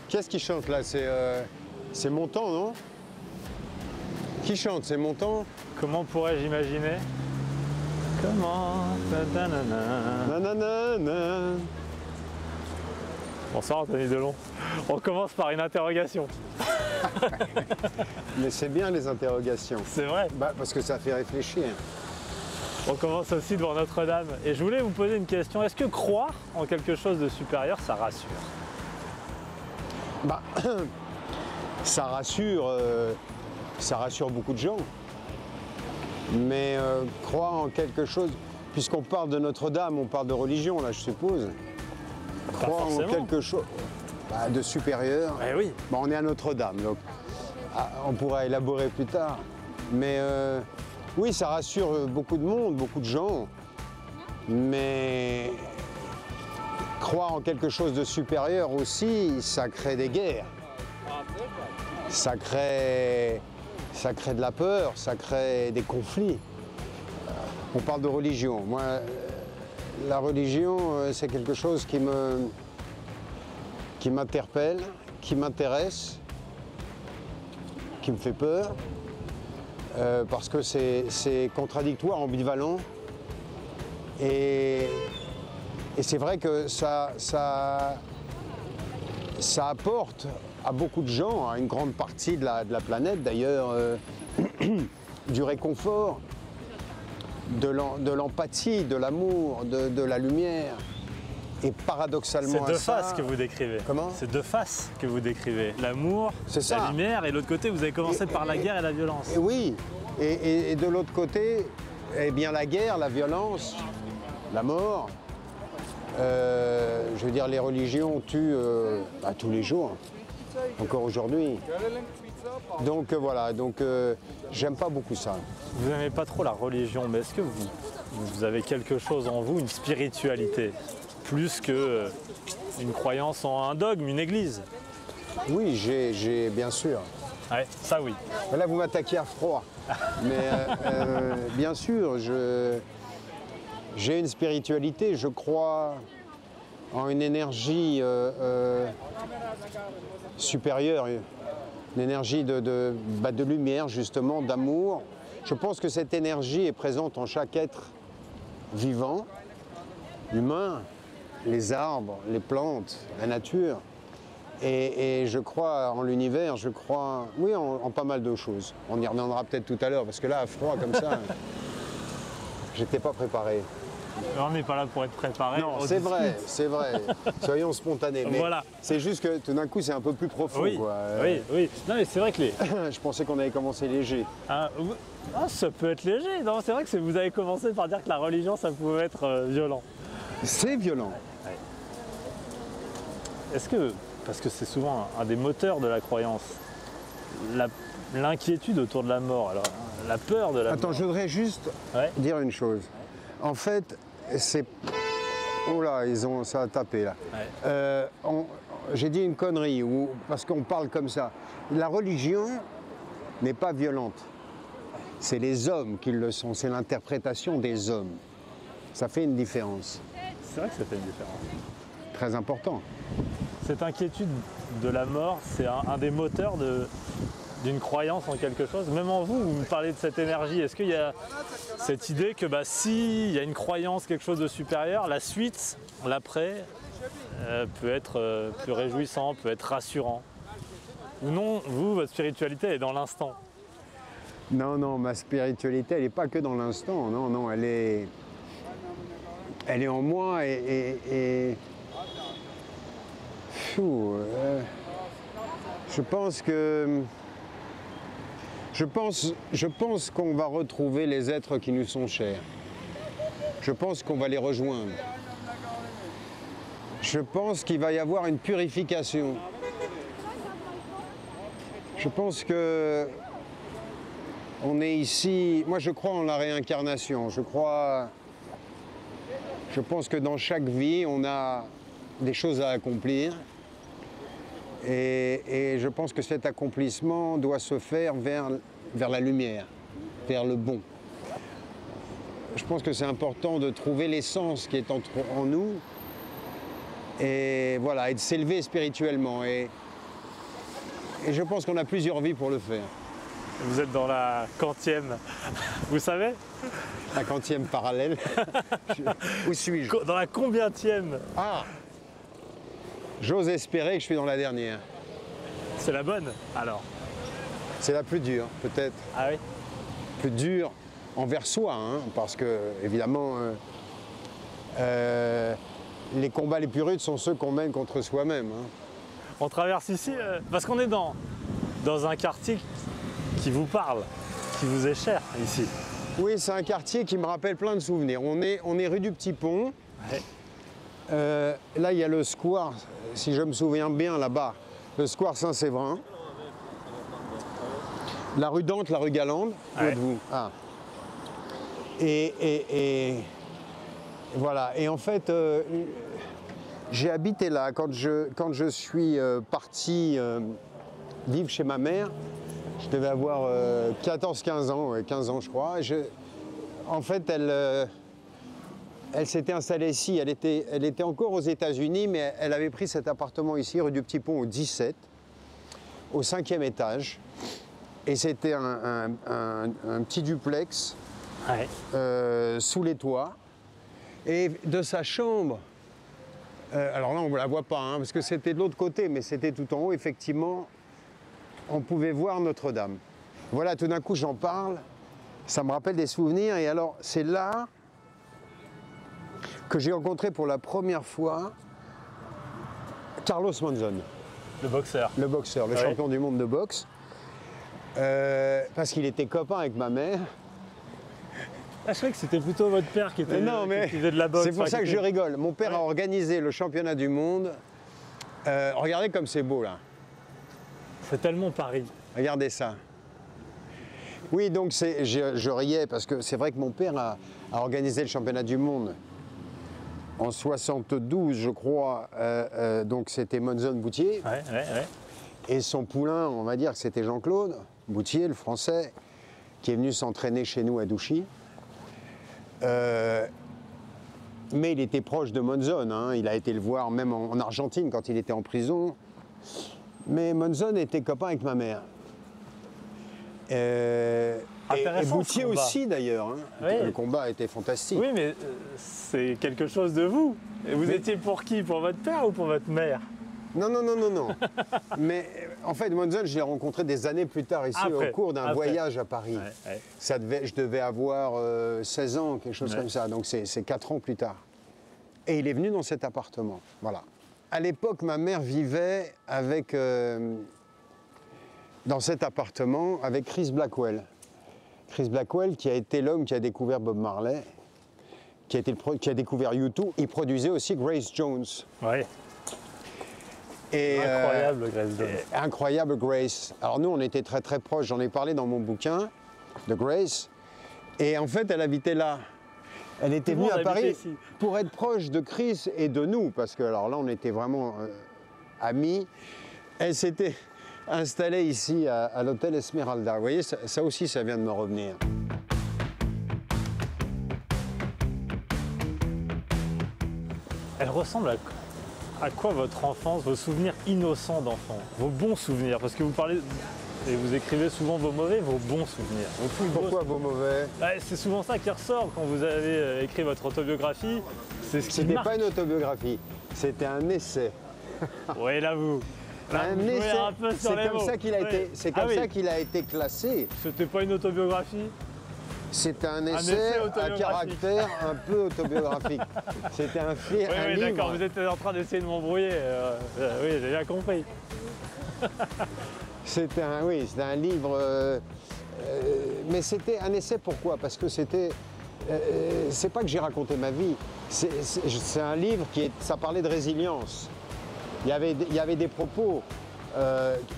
Qu'est-ce qui chante là? C'est Montand, non? Qui chante? C'est Montand? Comment pourrais-je imaginer? Comment? Nanana. Bonsoir Anthony Delon. On commence par une interrogation. Mais c'est bien les interrogations. C'est vrai. Bah, parce que ça fait réfléchir. On commence aussi devant Notre-Dame. Et je voulais vous poser une question. Est-ce que croire en quelque chose de supérieur, ça rassure? Bah, ça rassure beaucoup de gens. Mais croire en quelque chose, puisqu'on parle de Notre-Dame, on parle de religion là, je suppose. Croire en quelque chose de supérieur. Eh oui. Bah, on est à Notre-Dame, donc on pourra élaborer plus tard. Mais oui, ça rassure beaucoup de monde, beaucoup de gens. Mais croire en quelque chose de supérieur aussi, ça crée des guerres. Ça crée de la peur, ça crée des conflits. On parle de religion. Moi, la religion, c'est quelque chose qui m'interpelle, qui m'intéresse, qui me fait peur, parce que c'est contradictoire, ambivalent. Et c'est vrai que ça apporte à beaucoup de gens, à une grande partie de la planète d'ailleurs, du réconfort, de l'empathie, de l'amour, de la lumière. Et paradoxalement, c'est deux faces que vous décrivez. Comment? C'est deux faces que vous décrivez. L'amour, la lumière, et de l'autre côté, vous avez commencé par la guerre et la violence. Oui, et de l'autre côté, eh bien la guerre, la violence, la mort. Je veux dire, les religions tuent tous les jours, encore aujourd'hui. Donc voilà, j'aime pas beaucoup ça. Vous n'aimez pas trop la religion, mais est-ce que vous avez quelque chose en vous, une spiritualité, plus que une croyance en un dogme, une église? Oui, j'ai bien sûr. Ouais, ça oui. Là, vous m'attaquez à froid. Mais bien sûr, j'ai une spiritualité, je crois en une énergie supérieure, une énergie de lumière, justement, d'amour. Je pense que cette énergie est présente en chaque être vivant, humain, les arbres, les plantes, la nature. Et je crois en l'univers, je crois, oui, en pas mal de choses. On y reviendra peut-être tout à l'heure, parce que là, à froid comme ça, j'étais pas préparé. On n'est pas là pour être préparé. Non, c'est vrai, c'est vrai. Soyons spontanés. Mais voilà. C'est juste que tout d'un coup, c'est un peu plus profond. Oui, quoi. oui. Non, mais c'est vrai que Je pensais qu'on avait commencé léger. Ça peut être léger. Non, c'est vrai que vous avez commencé par dire que la religion, ça pouvait être violent. C'est violent. Ouais. Est-ce que, parce que c'est souvent un des moteurs de la croyance, l'inquiétude autour de la mort, alors la peur de la mort. Attends, je voudrais juste dire une chose. En fait, c'est... Oh là, ça a tapé là. Ouais. J'ai dit une connerie, parce qu'on parle comme ça. La religion n'est pas violente. C'est les hommes qui le sont, c'est l'interprétation des hommes. Ça fait une différence. C'est vrai que ça fait une différence. Très important. Cette inquiétude de la mort, c'est un des moteurs d'une croyance en quelque chose. Même en vous, vous me parlez de cette énergie. Est-ce qu'il y a cette idée que s'il y a une croyance, quelque chose de supérieur, la suite, l'après, peut être plus réjouissant, peut être rassurant? Ou non, vous, votre spiritualité est dans l'instant? Non, ma spiritualité, elle n'est pas que dans l'instant. Non, elle est en moi et... Je pense qu'on va retrouver les êtres qui nous sont chers. Je pense qu'on va les rejoindre. Je pense qu'il va y avoir une purification. Je pense que on est ici. Moi, je crois en la réincarnation. Je pense que dans chaque vie, on a des choses à accomplir. Et je pense que cet accomplissement doit se faire vers la lumière, vers le bon. Je pense que c'est important de trouver l'essence qui est en nous et voilà, et de s'élever spirituellement. Et Et je pense qu'on a plusieurs vies pour le faire. Vous êtes dans la quantième, vous savez? La quantième parallèle. Où suis-je? Dans la combientième? Ah! J'ose espérer que je suis dans la dernière. C'est la bonne, alors? C'est la plus dure, peut-être. Ah oui? Plus dure envers soi, hein, parce que, évidemment, les combats les plus rudes sont ceux qu'on mène contre soi-même. Hein. On traverse ici, parce qu'on est dans un quartier qui vous parle, qui vous est cher ici. Oui, c'est un quartier qui me rappelle plein de souvenirs. On est rue du Petit Pont. Ouais. Là, il y a le square, si je me souviens bien, là-bas, le square Saint-Séverin. La rue Dante, la rue Galande, où Ouais. êtes-vous? Ah. Et voilà. Et en fait, j'ai habité là quand je suis parti vivre chez ma mère. Je devais avoir 14-15 ans, ouais, 15 ans je crois. En fait, elle s'était installée ici. Elle était encore aux États-Unis, mais elle avait pris cet appartement ici, rue du Petit Pont, au 17, au 5e étage. Et c'était un petit duplex Ouais. sous les toits. Et de sa chambre, alors là on ne la voit pas, hein, parce que c'était de l'autre côté, mais c'était tout en haut, effectivement, on pouvait voir Notre-Dame. Voilà, tout d'un coup j'en parle, ça me rappelle des souvenirs. Et alors c'est là que j'ai rencontré pour la première fois Carlos Monzon, Le boxeur. le boxeur, le Ouais. champion du monde de boxe. Parce qu'il était copain avec ma mère. Ah, je croyais que c'était plutôt votre père qui était Non, mais qui faisait de la boxe. c'est pour enfin, ça qui que je était- rigole. Mon père a Ouais. organisé le championnat du monde. Regardez comme c'est beau là. C'est tellement Paris. Regardez ça. Oui, donc je riais parce que c'est vrai que mon père a organisé le championnat du monde en 72, je crois. Donc c'était Monzon-Boutier. Ouais, ouais, ouais. Et son poulain, on va dire que c'était Jean-Claude Boutier, le français, qui est venu s'entraîner chez nous à Douchy. Mais il était proche de Monzon, hein. Il a été le voir même en Argentine quand il était en prison. Mais Monzon était copain avec ma mère. Et Intéressant, Boutier ce combat. aussi d'ailleurs. Hein. Oui. Le combat était fantastique. Oui, mais c'est quelque chose de vous. Et vous étiez pour qui? Pour votre père ou pour votre mère? Non, non, non, non, non. Mais en fait, Monzon, je l'ai rencontré des années plus tard ici Après, au cours d'un après. voyage à Paris. Ouais, ouais. Je devais avoir 16 ans, quelque chose Ouais. comme ça. Donc c'est 4 ans plus tard. Et il est venu dans cet appartement. Voilà. À l'époque, ma mère vivait avec, dans cet appartement avec Chris Blackwell. Chris Blackwell, qui a été l'homme qui a découvert Bob Marley, qui a découvert U2. Il produisait aussi Grace Jones. Ouais. Et, Incroyable, Grace Jones. incroyable Grace. Alors nous, on était très très proches. J'en ai parlé dans mon bouquin de Grace. Et en fait, elle habitait là. Elle était Tout le venue monde à Paris habitait ici. pour être proche de Chris et de nous, parce que alors là, on était vraiment amis. Elle s'était installée ici à l'hôtel Esmeralda. Vous voyez, ça aussi, ça vient de me revenir. Elle ressemble à quoi votre enfance, vos souvenirs innocents d'enfant, vos bons souvenirs? Parce que vous parlez et vous écrivez souvent vos mauvais, vos bons souvenirs. Vos plus beaux Pourquoi vos mauvais? Ouais, c'est souvent ça qui ressort quand vous avez écrit votre autobiographie. C'est ce qui C'était marque. pas une autobiographie, c'était un essai. Oui, là vous. Là, Un vous jouez essai. un peu sur C'est les comme mots. ça qu'il a Oui. été. C'est Ah comme oui, ça qu'il a été classé. C'était pas une autobiographie. C'était un essai essai à autobiographique. caractère un peu autobiographique. C'était un Oui, un oui, d'accord, livre. vous êtes en train d'essayer de m'embrouiller. Oui, j'ai bien compris. C'était un livre. Mais c'était un essai. Pourquoi? Parce que c'était. C'est pas que j'ai raconté ma vie. C'est un livre ça parlait de résilience. Il y avait des propos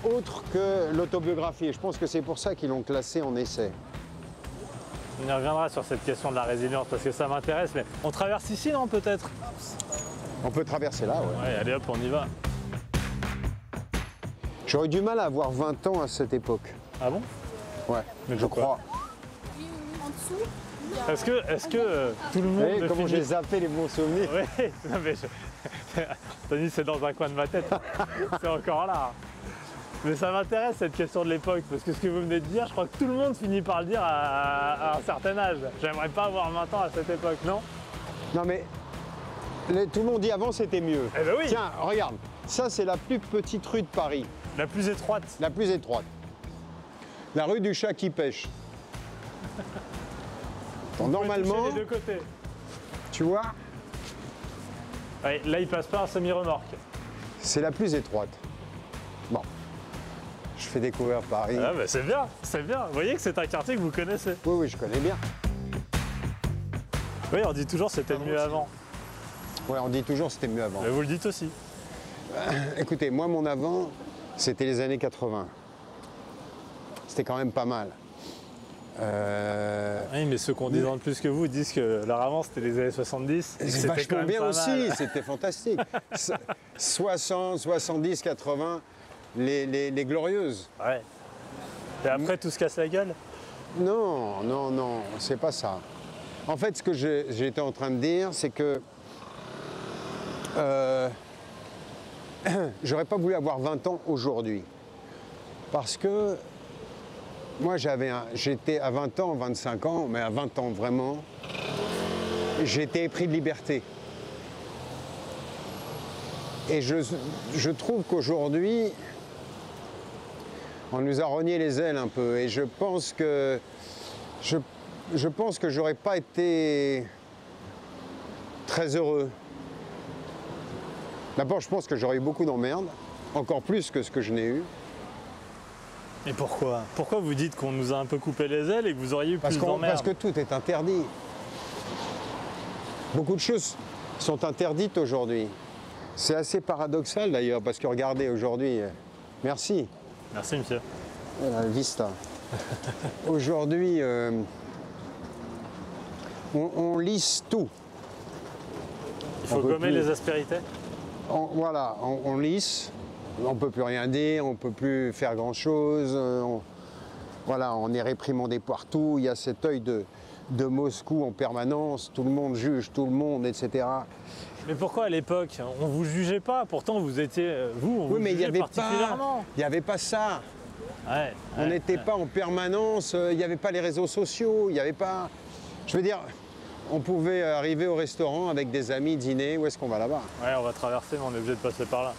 autres que l'autobiographie. Et je pense que c'est pour ça qu'ils l'ont classé en essai. On y reviendra sur cette question de la résilience parce que ça m'intéresse. Mais on traverse ici, non, peut-être? On peut traverser là, ouais. Ouais, allez hop, on y va. J'aurais du mal à avoir 20 ans à cette époque. Ah bon? Ouais, Mais je pourquoi? crois. En dessous, il y a- Est-ce que tout le Vous monde voyez comment j'ai finit... zappé les bons souvenirs? Oui, non mais Tony, c'est dans un coin de ma tête. C'est encore là. Mais ça m'intéresse cette question de l'époque, parce que ce que vous venez de dire, je crois que tout le monde finit par le dire à un certain âge. J'aimerais pas avoir 20 ans à cette époque, non? Non mais, tout le monde dit avant c'était mieux. Eh ben oui. Tiens, regarde, ça c'est la plus petite rue de Paris, La plus étroite. la plus étroite. La rue du chat qui pêche. Bon, normalement, Toucher les deux côtés. tu vois, Ouais, là, il passe pas un semi-remorque. c'est la plus étroite. Bon, je fais découvrir Paris. Ah bah c'est bien, c'est bien. Vous voyez que c'est un quartier que vous connaissez. Oui, oui, je connais bien. Oui, on dit toujours c'était mieux avant. Ouais, on dit toujours c'était mieux avant. Mais vous le dites aussi. Écoutez, moi, mon avant, c'était les années 80. C'était quand même pas mal. Oui, mais ceux qui ont 10 ans de plus que vous disent que leur avant c'était les années 70. et que C'est c'était quand vachement même bien pas aussi, mal. c'était fantastique. 60, 70, 80, les glorieuses. Ouais. Et après, tout se casse la gueule. Non, non, non, c'est pas ça. En fait, ce que j'étais en train de dire, c'est que j'aurais pas voulu avoir 20 ans aujourd'hui. Parce que moi, j'étais à 20 ans, 25 ans, mais à 20 ans vraiment, j'étais épris de liberté. Et je trouve qu'aujourd'hui, on nous a rogné les ailes un peu. Et je pense que j'aurais pas été très heureux. D'abord, je pense que j'aurais eu beaucoup d'emmerdes, encore plus que ce que je n'ai eu. Et pourquoi? Pourquoi vous dites qu'on nous a un peu coupé les ailes et que vous auriez eu plus d'emmerdes? Parce que tout est interdit. Beaucoup de choses sont interdites aujourd'hui. C'est assez paradoxal d'ailleurs, parce que regardez aujourd'hui, merci, Merci, monsieur. la Vista. Aujourd'hui, on lisse tout. Il faut On peut gommer plus. les aspérités. Voilà, on lisse, on ne peut plus rien dire, on ne peut plus faire grand-chose. Voilà, on est réprimandé partout, il y a cet œil de Moscou en permanence, tout le monde juge tout le monde, etc. Mais pourquoi à l'époque? On vous jugeait pas, pourtant vous étiez, on vous Oui, mais il n'y jugeait avait particulièrement. pas ça. Ouais, On n'était pas en permanence, il n'y avait pas les réseaux sociaux, il n'y avait pas... Je veux dire, on pouvait arriver au restaurant avec des amis, dîner, où est-ce qu'on va là-bas? Ouais, on va traverser, mais on est obligé de passer par là.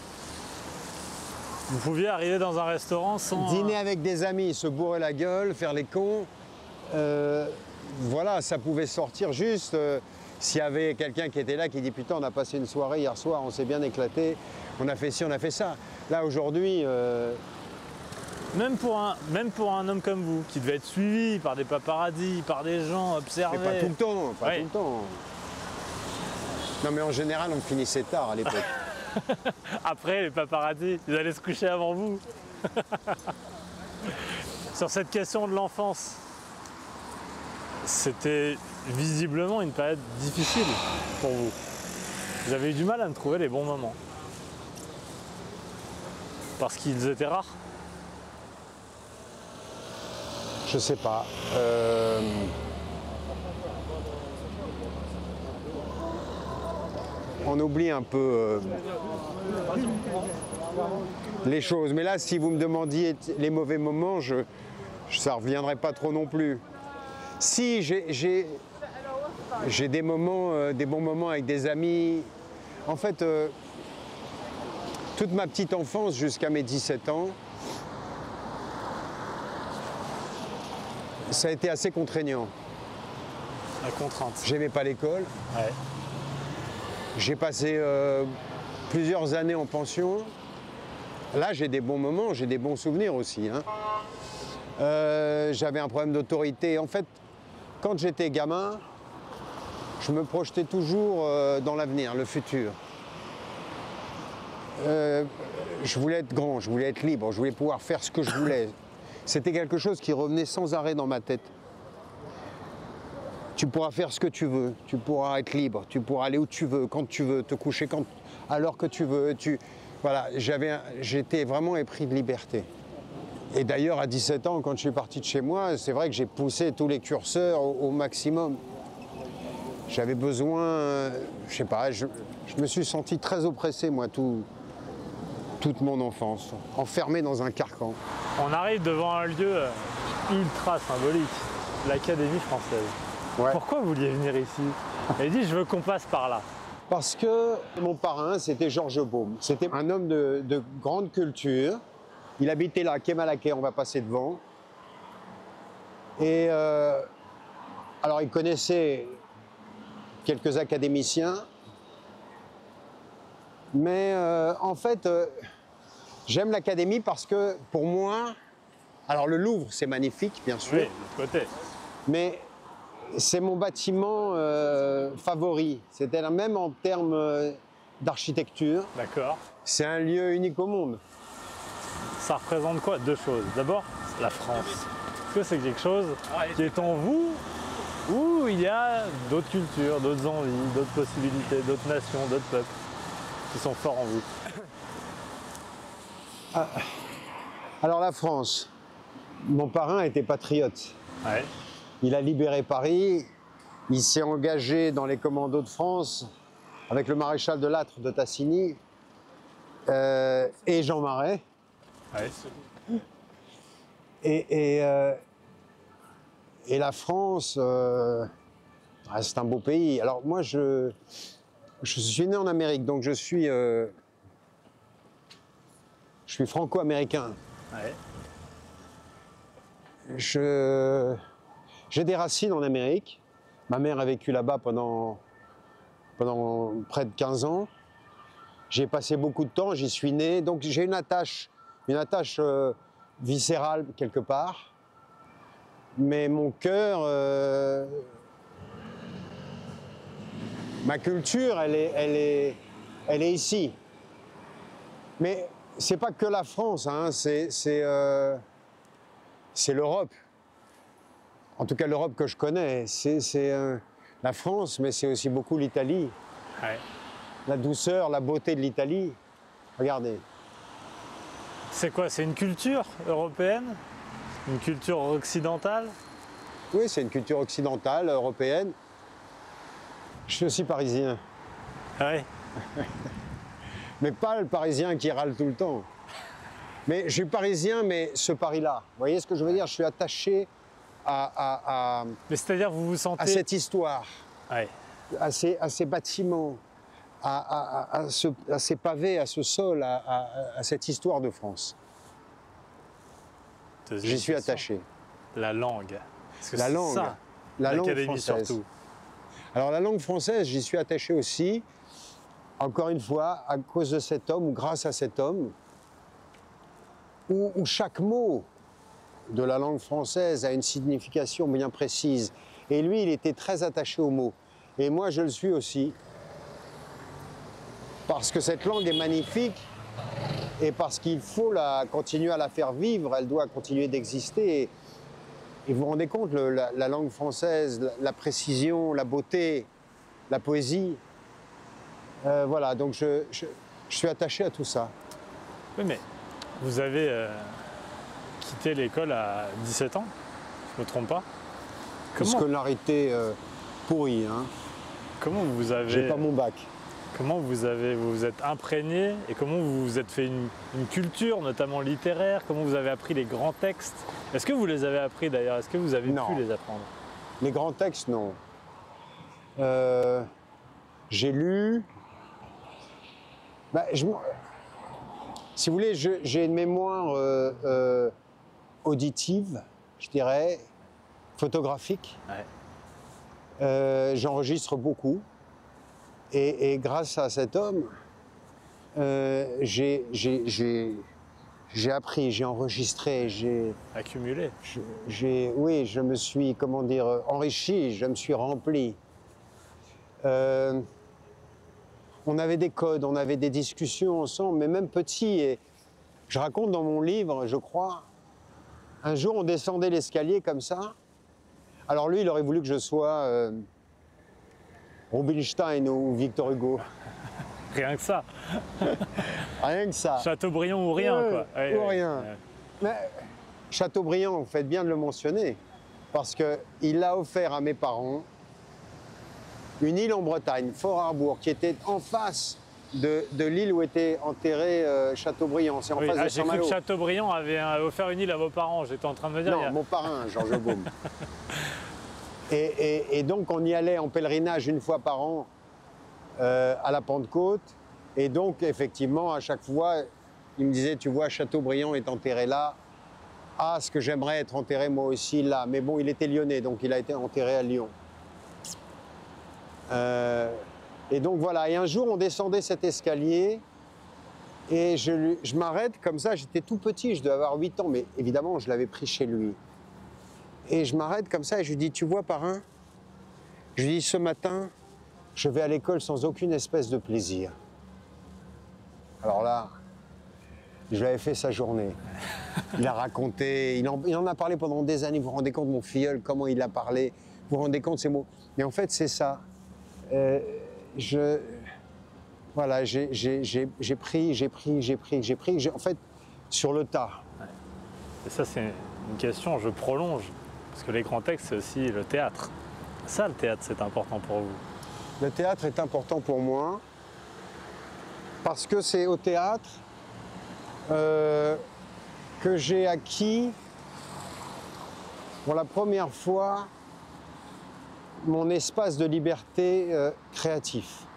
Vous pouviez arriver dans un restaurant sans... Dîner avec des amis, se bourrer la gueule, faire les cons. Voilà, ça pouvait sortir juste s'il y avait quelqu'un qui était là qui dit putain, on a passé une soirée hier soir, on s'est bien éclaté, on a fait ci, on a fait ça. Là aujourd'hui, Même pour un homme comme vous, qui devait être suivi par des paparazzis, par des gens, observés. mais pas tout le temps, pas Ouais. tout le temps. Non mais en général, on finissait tard à l'époque. Après, les paparazzis, ils allaient se coucher avant vous. Sur cette question de l'enfance, c'était visiblement une période difficile pour vous. Vous avez eu du mal à me trouver les bons moments. Parce qu'ils étaient rares. Je sais pas. On oublie un peu les choses. Mais là, si vous me demandiez les mauvais moments, ça ne reviendrait pas trop non plus. Si, j'ai des moments, des bons moments avec des amis. En fait, toute ma petite enfance jusqu'à mes 17 ans, ça a été assez contraignant. La contrainte. J'aimais pas l'école. Ouais. J'ai passé plusieurs années en pension. Là, j'ai des bons moments, j'ai des bons souvenirs aussi, hein. J'avais un problème d'autorité. En fait, quand j'étais gamin, je me projetais toujours dans l'avenir, le futur. Je voulais être grand, je voulais être libre, je voulais pouvoir faire ce que je voulais. C'était quelque chose qui revenait sans arrêt dans ma tête. Tu pourras faire ce que tu veux, tu pourras être libre, tu pourras aller où tu veux, quand tu veux, te coucher à l'heure que tu veux. Voilà, j'étais vraiment épris de liberté. Et d'ailleurs, à 17 ans, quand je suis parti de chez moi, c'est vrai que j'ai poussé tous les curseurs au maximum. J'avais besoin, je sais pas, je me suis senti très oppressé, moi, toute mon enfance, enfermé dans un carcan. On arrive devant un lieu ultra symbolique, l'Académie française. Ouais. Pourquoi vous vouliez venir ici? Il dit, je veux qu'on passe par là. Parce que mon parrain, c'était Georges Baume. C'était un homme de grande culture. Il habitait là, quai Malaquais, on va passer devant. Et alors, il connaissait quelques académiciens. Mais en fait, j'aime l'Académie parce que, pour moi, alors le Louvre, c'est magnifique, bien sûr. Oui, de l'autre côté. Mais c'est mon bâtiment favori. C'était même en termes d'architecture. D'accord. C'est un lieu unique au monde. Ça représente quoi? Deux choses. D'abord, la France. Est-ce que c'est quelque chose qui est en vous ou il y a d'autres cultures, d'autres envies, d'autres possibilités, d'autres nations, d'autres peuples qui sont forts en vous? Alors la France, mon parrain était patriote. Ouais. Il a libéré Paris, il s'est engagé dans les commandos de France avec le maréchal de Lattre de Tassigny et Jean Marais. Ouais. Et la France, c'est un beau pays. Alors moi, je suis né en Amérique, donc je suis franco-américain. Ouais. J'ai des racines en Amérique. Ma mère a vécu là-bas pendant près de 15 ans. J'ai passé beaucoup de temps, j'y suis né. Donc j'ai une attache viscérale quelque part. Mais mon cœur, ma culture, elle est ici. Mais c'est pas que la France, hein, c'est l'Europe. En tout cas, l'Europe que je connais, c'est la France, mais c'est aussi beaucoup l'Italie. Ouais. La douceur, la beauté de l'Italie. Regardez. C'est quoi? C'est une culture européenne? Une culture occidentale? Oui, c'est une culture occidentale, européenne. Je suis aussi parisien. Ouais. Mais pas le parisien qui râle tout le temps. Mais je suis parisien, mais ce Paris-là. Vous voyez ce que je veux dire? Je suis attaché à Mais c'est-à-dire vous vous sentez... cette histoire, Ouais. à ces bâtiments, à ces pavés, à ce sol, à cette histoire de France. Deuxième J'y suis question. attaché. La langue. Est-ce que La c'est langue. ça, La langue l'Académie française. surtout. Alors la langue française, j'y suis attaché aussi, encore une fois, à cause de cet homme, ou grâce à cet homme, où chaque mot de la langue française a une signification bien précise. Et lui, il était très attaché aux mots. Et moi, je le suis aussi. Parce que cette langue est magnifique et parce qu'il faut continuer à la faire vivre, elle doit continuer d'exister. Et vous vous rendez compte, la langue française, la précision, la beauté, la poésie. Voilà, donc je suis attaché à tout ça. Oui, mais vous avez quitté l'école à 17 ans, je ne me trompe pas. Une scolarité pourrie, hein. Comment vous avez... J'ai pas mon bac. Comment vous vous êtes imprégné et comment vous vous êtes fait une culture, notamment littéraire? Comment vous avez appris les grands textes? Est-ce que vous les avez appris d'ailleurs? Est-ce que vous avez Non. pu les apprendre? Les grands textes, non. J'ai lu. Bah, si vous voulez, j'ai une mémoire auditive, je dirais, photographique. Ouais. J'enregistre beaucoup. Et grâce à cet homme, j'ai appris, j'ai enregistré, Accumulé. oui, je me suis, comment dire, enrichi, je me suis rempli. On avait des codes, on avait des discussions ensemble, mais même petit. Et je raconte dans mon livre, je crois, un jour on descendait l'escalier comme ça. Alors lui, il aurait voulu que je sois Rubinstein ou Victor Hugo. Rien que ça. Rien que ça. Chateaubriand ou rien, Ouais, quoi. Ouais, ou ouais. rien. Ouais. Mais Chateaubriand, vous faites bien de le mentionner, parce qu'il a offert à mes parents une île en Bretagne, Fort Harbour, qui était en face de l'île où était enterré Chateaubriand. C'est en Oui, face de j'ai cru Saint-Malo. que Chateaubriand avait offert une île à vos parents. J'étais en train de me dire. Non, mon parrain, Georges Baume. Et donc, on y allait en pèlerinage une fois par an à la Pentecôte. Et donc, effectivement, à chaque fois, il me disait, tu vois, Chateaubriand est enterré là. Ah, ce que j'aimerais être enterré moi aussi là. Mais bon, il était lyonnais, donc il a été enterré à Lyon. Et donc voilà, et un jour on descendait cet escalier et je m'arrête comme ça, j'étais tout petit, je devais avoir 8 ans, mais évidemment je l'avais pris chez lui. Et je m'arrête comme ça et je lui dis, tu vois parrain, je lui dis ce matin, je vais à l'école sans aucune espèce de plaisir. Alors là, je lui avais fait sa journée. Il a raconté, il en a parlé pendant des années, vous vous rendez compte mon filleul, comment il a parlé, vous vous rendez compte ces mots. Et en fait c'est ça. Voilà, j'ai pris, en fait, sur le tas. Et ça, c'est une question, je prolonge, parce que les grands textes, c'est aussi le théâtre. Ça, le théâtre, c'est important pour vous. Le théâtre est important pour moi, parce que c'est au théâtre que j'ai acquis, pour la première fois, mon espace de liberté créatif.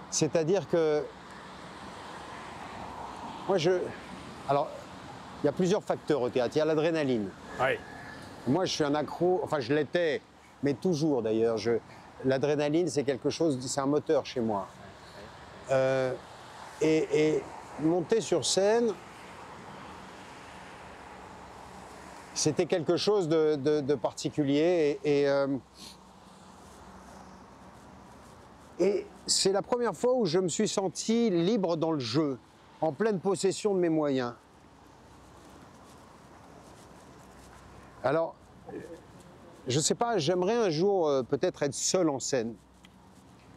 C'est-à-dire que moi, alors, il y a plusieurs facteurs au théâtre. Il y a l'adrénaline. Oui. Moi, je suis un accro, enfin, je l'étais, mais toujours d'ailleurs. L'adrénaline, c'est quelque chose, c'est un moteur chez moi. Et monter sur scène, c'était quelque chose de particulier. Et c'est la première fois où je me suis senti libre dans le jeu, en pleine possession de mes moyens. Alors, je ne sais pas, j'aimerais un jour peut-être être seul en scène.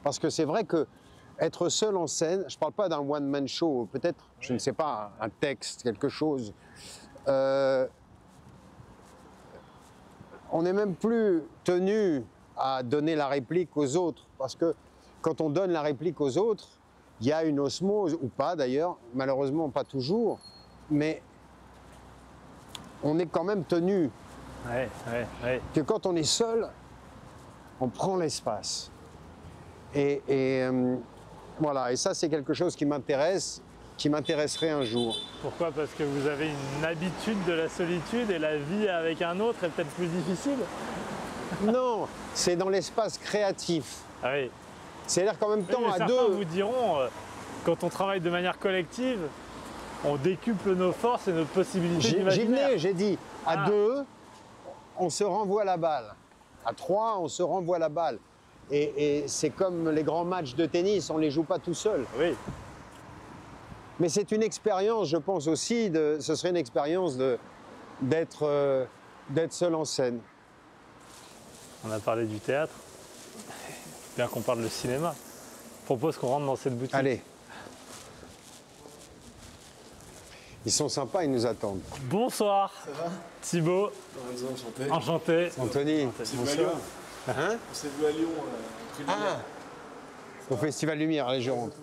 Parce que c'est vrai que être seul en scène, je ne parle pas d'un one-man show, peut-être, je ne sais pas, un texte, quelque chose. On n'est même plus tenu à donner la réplique aux autres, parce que quand on donne la réplique aux autres, il y a une osmose, ou pas d'ailleurs, malheureusement pas toujours, mais on est quand même tenu que quand on est seul, on prend l'espace. Voilà, et ça c'est quelque chose qui m'intéresse, qui m'intéresserait un jour. Pourquoi? Parce que vous avez une habitude de la solitude et la vie avec un autre est peut-être plus difficile? Non, c'est dans l'espace créatif. Ah oui. C'est-à-dire qu'en même temps, Oui, à certains deux... vous diront, quand on travaille de manière collective, on décuple nos forces et notre possibilité J'y d'imaginaire. venais, j'ai dit, à deux, on se renvoie la balle. À trois, on se renvoie la balle. Et c'est comme les grands matchs de tennis, on ne les joue pas tout seul. Oui. Mais c'est une expérience, je pense aussi, ce serait une expérience d'être seul en scène. On a parlé du théâtre, bien qu'on parle de cinéma. Je propose qu'on rentre dans cette boutique. Allez. Ils sont sympas, ils nous attendent. Bonsoir. Ça va? Thibaut. Lorenzo, enchanté. Enchanté. Anthony, On s'est vu à Lyon. hein? On s'est vu à Lyon, près de Lumière. Au Festival Lumière, allez, je rentre.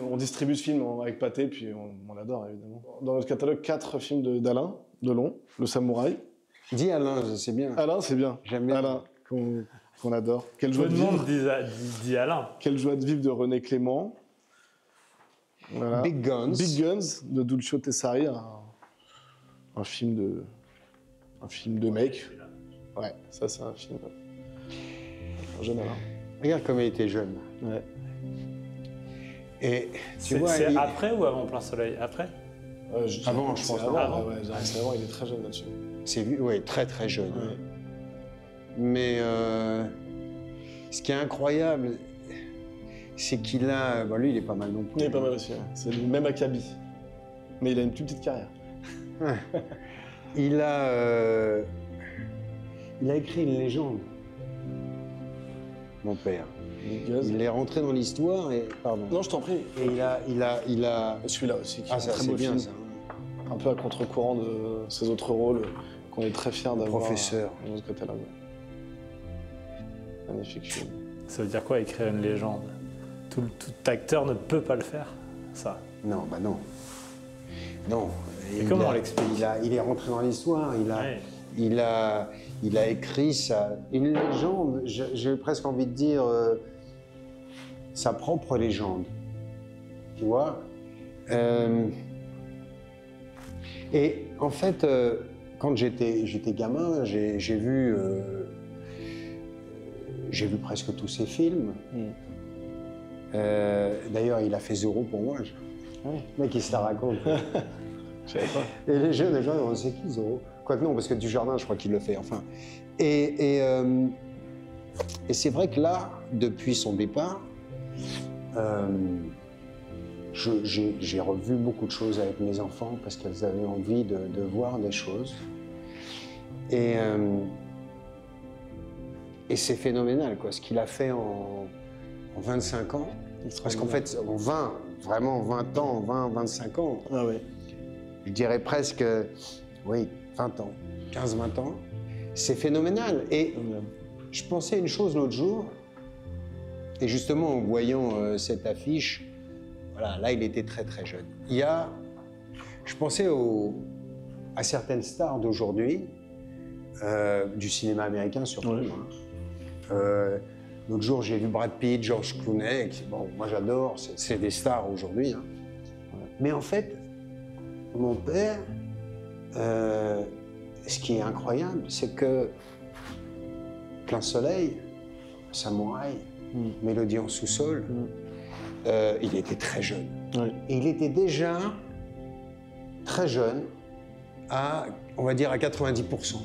On distribue ce film avec Pathé, puis on l'adore évidemment. Dans notre catalogue, 4 films d'Alain Delon, Le Samouraï. Dis Alain, c'est bien. Alain, c'est bien. J'aime bien. Alain, qu'on adore. Quelle Tout joie le de monde vivre. dit Alain. Quelle joie de vivre de René Clément. Voilà. Big Guns. Big Guns de Dulcio Tessari, un film de mec. Ouais, ça c'est un film. Un jeune Alain. Regarde comme il était jeune. Ouais. Et tu C'est vois, après ou avant Plein Soleil? Après? Avant, je pense. Avant, ouais, c'est avant, il est très jeune là-dessus. c'est oui, très très jeune. Ouais. Mais ce qui est incroyable, c'est qu'il a... Bon, lui, il est pas mal non plus. Il est pas mal aussi, ouais. C'est le même acabit. Mais il a une plus petite carrière. Il a écrit une légende, mon père. Il est rentré dans l'histoire et... Pardon. Non, je t'en prie. Et il a... Celui-là aussi, qui est Ah, un ça, très c'est beau bien, film. ça. Un peu à contre-courant de ses autres rôles, qu'on est très fiers d'avoir. Professeur. Dans notre catalogue. Magnifique film. Ça veut dire quoi écrire une légende? tout acteur ne peut pas le faire, ça. Non, bah non. Non. Et comment on l'explique? Il est rentré dans l'histoire, Ouais. il a écrit une légende, j'ai presque envie de dire sa propre légende. Tu vois? Et en fait, quand j'étais gamin, j'ai vu presque tous ses films. D'ailleurs, il a fait Zorro pour moi. Le mec, il se la raconte. Je savais pas. Et les jeunes, les gens, on sait qui Zorro? Quoique non, parce que Dujardin, je crois qu'il le fait. Enfin. Et c'est vrai que là, depuis son départ, j'ai revu beaucoup de choses avec mes enfants parce qu'elles avaient envie de voir des choses. Et c'est phénoménal, quoi, ce qu'il a fait en 25 ans. Parce qu'en fait, en 20 ans, 25 ans, Ah ouais. je dirais presque, oui, 20 ans, 15-20 ans, c'est phénoménal. Et je pensais à une chose l'autre jour, et justement en voyant cette affiche, voilà, là il était très très jeune. Je pensais à certaines stars d'aujourd'hui, du cinéma américain surtout. Ouais. L'autre jour j'ai vu Brad Pitt, George Clooney, bon, moi j'adore, c'est des stars aujourd'hui. Hein. Mais en fait, mon père, ce qui est incroyable, c'est que Plein Soleil, Samouraï, Mélodie en sous-sol, il était très jeune. Ouais. Et il était déjà très jeune, on va dire à 90%.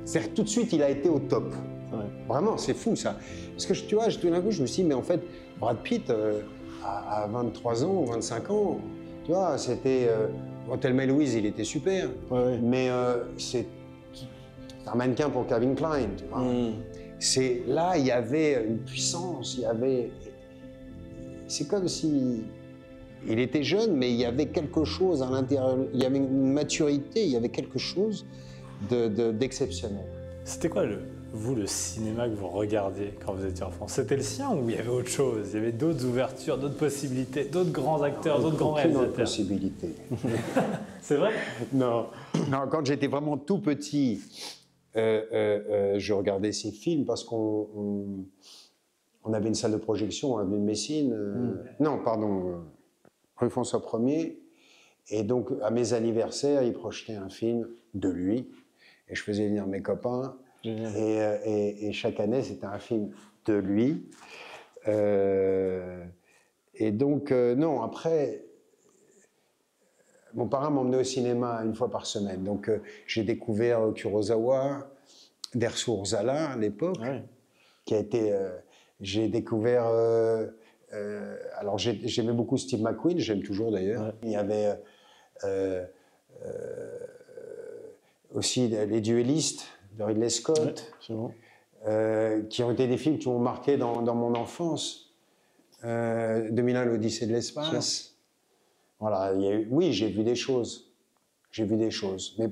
C'est-à-dire tout de suite, il a été au top. Ouais. Vraiment, c'est fou ça. Parce que tu vois, tout d'un coup, je me suis dit, mais en fait, Brad Pitt, à 23 ans, 25 ans, tu vois, c'était. Thelma et Louise, il était super. Ouais. Mais c'est un mannequin pour Calvin Klein, tu vois. Là, il y avait une puissance, il y avait. C'est comme si. Il était jeune, mais il y avait quelque chose à l'intérieur. Il y avait une maturité, il y avait quelque chose d'exceptionnel. C'était quoi, le cinéma que vous regardiez quand vous étiez enfant? C'était le sien ou il y avait autre chose? Il y avait d'autres ouvertures, d'autres possibilités, d'autres grands acteurs, d'autres grands Aucune autre réalisateurs? possibilité. C'est vrai? Non, quand j'étais vraiment tout petit, je regardais ces films parce qu'on avait une salle de projection à avenue de Messine. Non, pardon, rue François 1er. Et donc, à mes anniversaires, ils projetaient un film de lui. Et je faisais venir mes copains. Génial. Et chaque année, c'était un film de lui. Et donc, non, après, mon parrain m'emmenait au cinéma une fois par semaine. Donc, j'ai découvert Kurosawa, Dersu Uzala à l'époque, qui a été. J'ai découvert. Alors, j'aimais beaucoup Steve McQueen, j'aime toujours d'ailleurs. Ouais. Il y avait aussi Les Duellistes de Ridley Scott, C'est bon. qui ont été des films qui m'ont marqué dans mon enfance. 2001, l'Odyssée de l'espace. Voilà, oui, j'ai vu des choses. J'ai vu des choses. Mais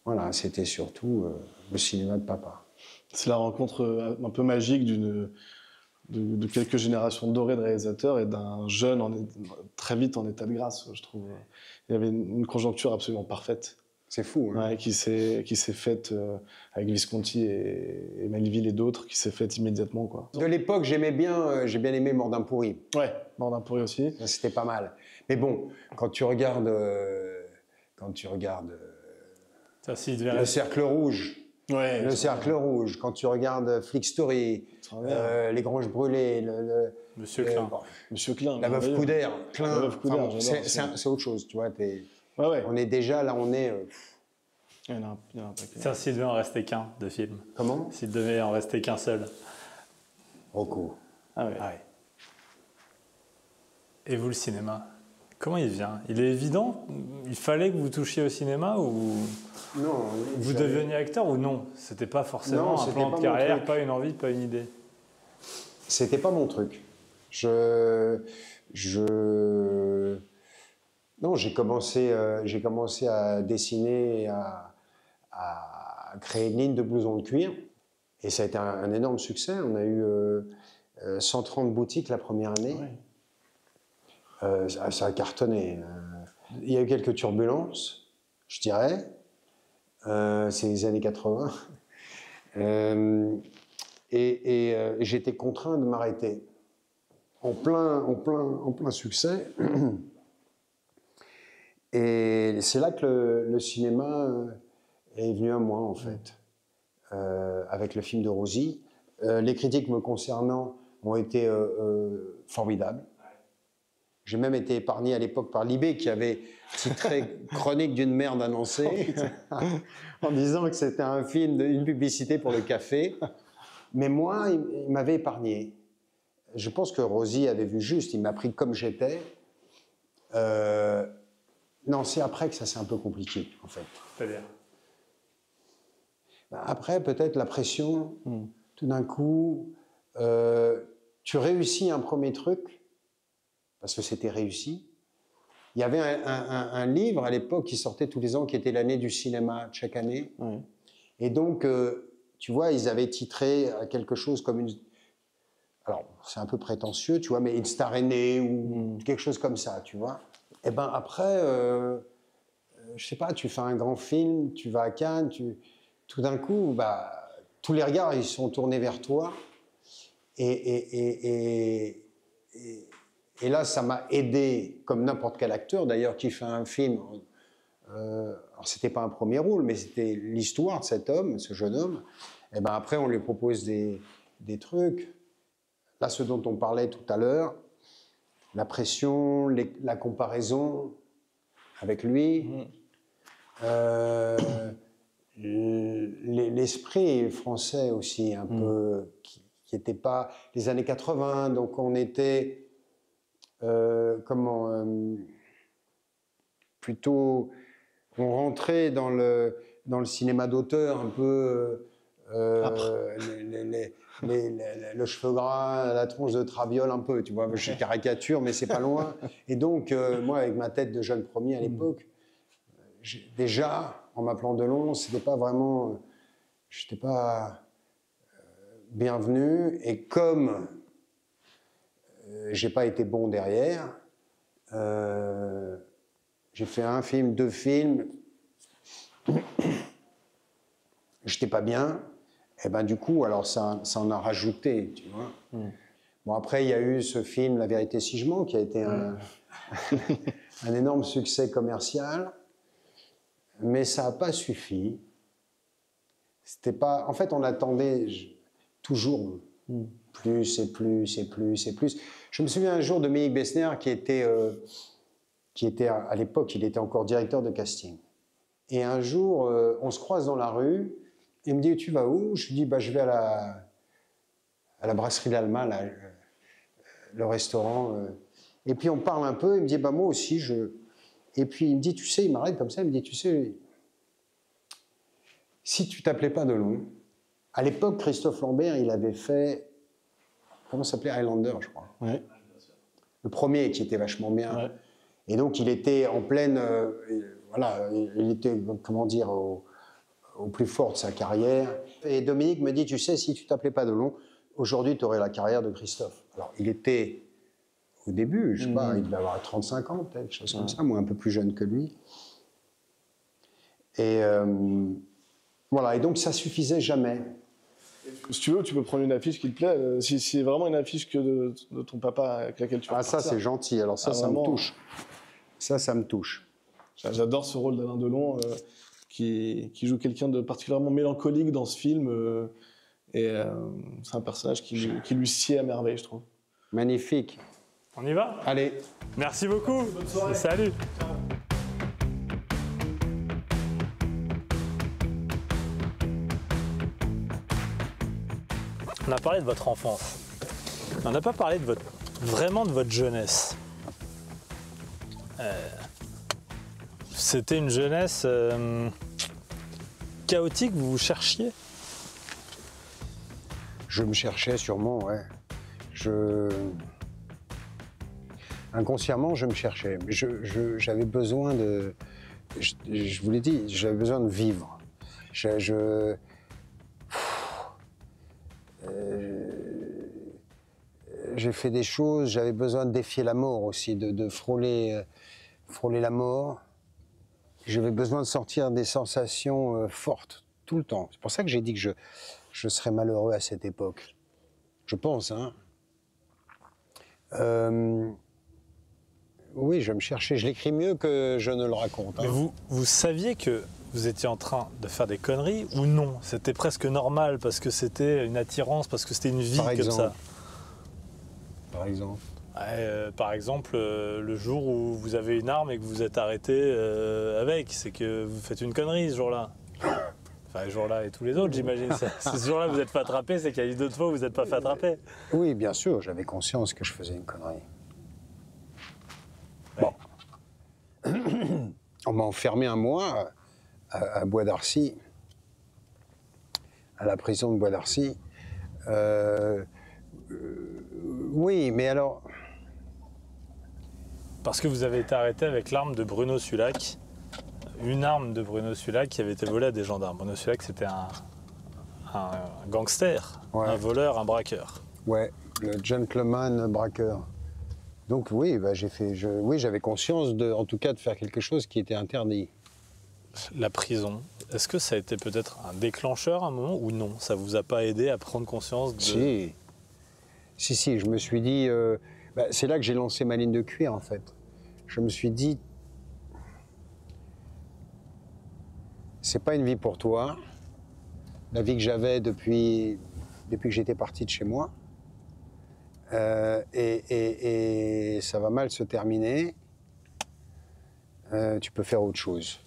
voilà, c'était surtout le cinéma de papa. C'est la rencontre un peu magique de quelques générations dorées de réalisateurs et d'un jeune très vite en état de grâce, je trouve. Il y avait une conjoncture absolument parfaite. C'est fou, hein. Ouais, qui s'est faite avec Visconti et Melville et d'autres, qui s'est faite immédiatement, quoi. De l'époque, j'ai bien aimé Mordin pourri. Ouais, Mordin pourri aussi. C'était pas mal. Mais bon, quand tu regardes Ça, s'il devait Le rester- Cercle Rouge, Ouais. Le Cercle Rouge, quand tu regardes Flick Story, Les Granges Brûlées, Monsieur Klein. bon, Monsieur Klein. La Veuve Coudert, Klein, La Veuve Coudert, enfin, j'adore, c'est autre chose, tu vois. Ouais. On est déjà là, on est. Il y en a un paquet. Tiens, s'il devait en rester qu'un de film. Comment? S'il devait en rester qu'un seul. Rocco. Ah ouais. Et vous, le cinéma, comment il vient? Il est évident? Il fallait que vous touchiez au cinéma ou Non. vous deveniez acteur ou non? C'était pas forcément Non, un c'était plan pas de mon carrière, truc. pas une envie, pas une idée. C'était pas mon truc. Non, j'ai commencé à dessiner, à créer une ligne de blousons de cuir. Et ça a été un énorme succès. On a eu 130 boutiques la première année. Ça a cartonné. Il y a eu quelques turbulences, je dirais. C'est les années 80. J'étais contraint de m'arrêter. En plein succès. Et c'est là que le cinéma est venu à moi, en fait, avec le film de Rosie. Les critiques me concernant ont été formidables. J'ai même été épargné à l'époque par Libé, qui avait titré « Chronique d'une merde annoncée » en disant que c'était un film, une publicité pour le café. Mais moi, il m'avait épargné. Je pense que Rosie avait vu juste, il m'a pris comme j'étais. Non, c'est après que ça s'est un peu compliqué, en fait. C'est-à-dire ? Après, peut-être la pression, tout d'un coup, tu réussis un premier truc, parce que c'était réussi. Il y avait un livre à l'époque qui sortait tous les ans, qui était l'année du cinéma, chaque année. Oui. Et donc, tu vois, ils avaient titré quelque chose comme une... Alors, c'est un peu prétentieux, tu vois, mais une star est née ou quelque chose comme ça, tu vois. Et ben après, je sais pas, tu fais un grand film, tu vas à Cannes, tout d'un coup, bah, tous les regards, ils sont tournés vers toi. Et là, ça m'a aidé, comme n'importe quel acteur, d'ailleurs, qui fait un film. Alors, c'était pas un premier rôle, mais c'était l'histoire de cet homme, ce jeune homme. Et ben après, on lui propose des trucs. Là, ce dont on parlait tout à l'heure, la pression, la comparaison avec lui, l'esprit français aussi, un peu, qui n'était pas les années 80, donc on était, plutôt, on rentrait dans le cinéma d'auteur un peu, le cheveu gras, la tronche de traviole un peu, tu vois, je caricature, mais c'est pas loin. Et donc, moi, avec ma tête de jeune premier à l'époque, déjà, en m'appelant Delon, c'était pas vraiment, j'étais pas bienvenu. Et comme j'ai pas été bon derrière, j'ai fait un film, 2 films, j'étais pas bien. Et ben du coup, alors ça en a rajouté, tu vois. Bon, après, il y a eu ce film La vérité si je mens, qui a été un énorme succès commercial, mais ça n'a pas suffi. C'était pas... En fait, on attendait toujours plus et plus et plus et plus. Je me souviens un jour de Dominique Besnéard, qui était à l'époque, il était encore directeur de casting. Et un jour, on se croise dans la rue. Il me dit, tu vas où? Je lui dis, bah, je vais à la brasserie d'Alma, le restaurant. Et puis on parle un peu, il me dit, bah, moi aussi, Et puis il me dit, tu sais, il m'arrête comme ça, il me dit, tu sais, si tu t'appelais pas Delon, à l'époque, Christophe Lambert, il avait fait, comment ça s'appelait, Highlander, je crois. Ouais. Le premier qui était vachement bien. Ouais. Et donc il était en pleine, voilà, il était, comment dire, au plus fort de sa carrière. Et Dominique me dit, tu sais, si tu t'appelais pas Delon, aujourd'hui, tu aurais la carrière de Christophe. Alors, il était au début, je sais pas, il devait avoir 35 ans, peut-être, quelque chose comme ça, moi, un peu plus jeune que lui. Et voilà, et donc ça suffisait jamais. Si tu veux, tu peux prendre une affiche qui te plaît, si c'est vraiment une affiche que de ton papa avec laquelle tu vas ça, c'est gentil, alors ça, ça me touche. Ça me touche. J'adore ce rôle d'Alain Delon, qui joue quelqu'un de particulièrement mélancolique dans ce film. C'est un personnage qui lui sied à merveille, je trouve. Magnifique. On y va? Allez. Merci beaucoup. Bonne soirée. Salut. Ciao. On a parlé de votre enfance. On n'a pas parlé vraiment de votre jeunesse. C'était une jeunesse chaotique, vous cherchiez? Je me cherchais sûrement, ouais. Inconsciemment, je me cherchais. J'avais besoin de... Je vous l'ai dit, j'avais besoin de vivre. j'ai fait des choses, j'avais besoin de défier la mort aussi, de frôler la mort. J'avais besoin de sortir des sensations fortes tout le temps. C'est pour ça que j'ai dit que je serais malheureux à cette époque. Je pense, hein. Oui, je vais me chercher. Je l'écris mieux que je ne le raconte. Hein. Mais vous saviez que vous étiez en train de faire des conneries ou non? C'était presque normal parce que c'était une attirance, parce que c'était une vie comme ça. Par exemple. Ouais, par exemple, le jour où vous avez une arme et que vous êtes arrêté avec, c'est que vous faites une connerie ce jour-là. Enfin, ce jour-là et tous les autres, j'imagine. Ce jour-là, vous n'êtes pas attrapé, c'est qu'il y a eu d'autres fois où vous n'êtes pas fait attraper. Oui, bien sûr, j'avais conscience que je faisais une connerie. Bon. On m'a enfermé un mois à Bois d'Arcy, à la prison de Bois d'Arcy. Oui, mais alors... Parce que vous avez été arrêté avec l'arme de Bruno Sulac. Une arme de Bruno Sulac qui avait été volée à des gendarmes. Bruno Sulac, c'était un gangster, Ouais. un voleur, un braqueur. Ouais, le gentleman braqueur. Donc oui, bah, oui, j'avais conscience en tout cas de faire quelque chose qui était interdit. La prison, est-ce que ça a été peut-être un déclencheur à un moment ou non? Ça vous a pas aidé à prendre conscience de... Si, je me suis dit... c'est là que j'ai lancé ma ligne de cuir, en fait. Je me suis dit... C'est pas une vie pour toi. La vie que j'avais depuis que j'étais parti de chez moi. Et ça va mal se terminer. Tu peux faire autre chose.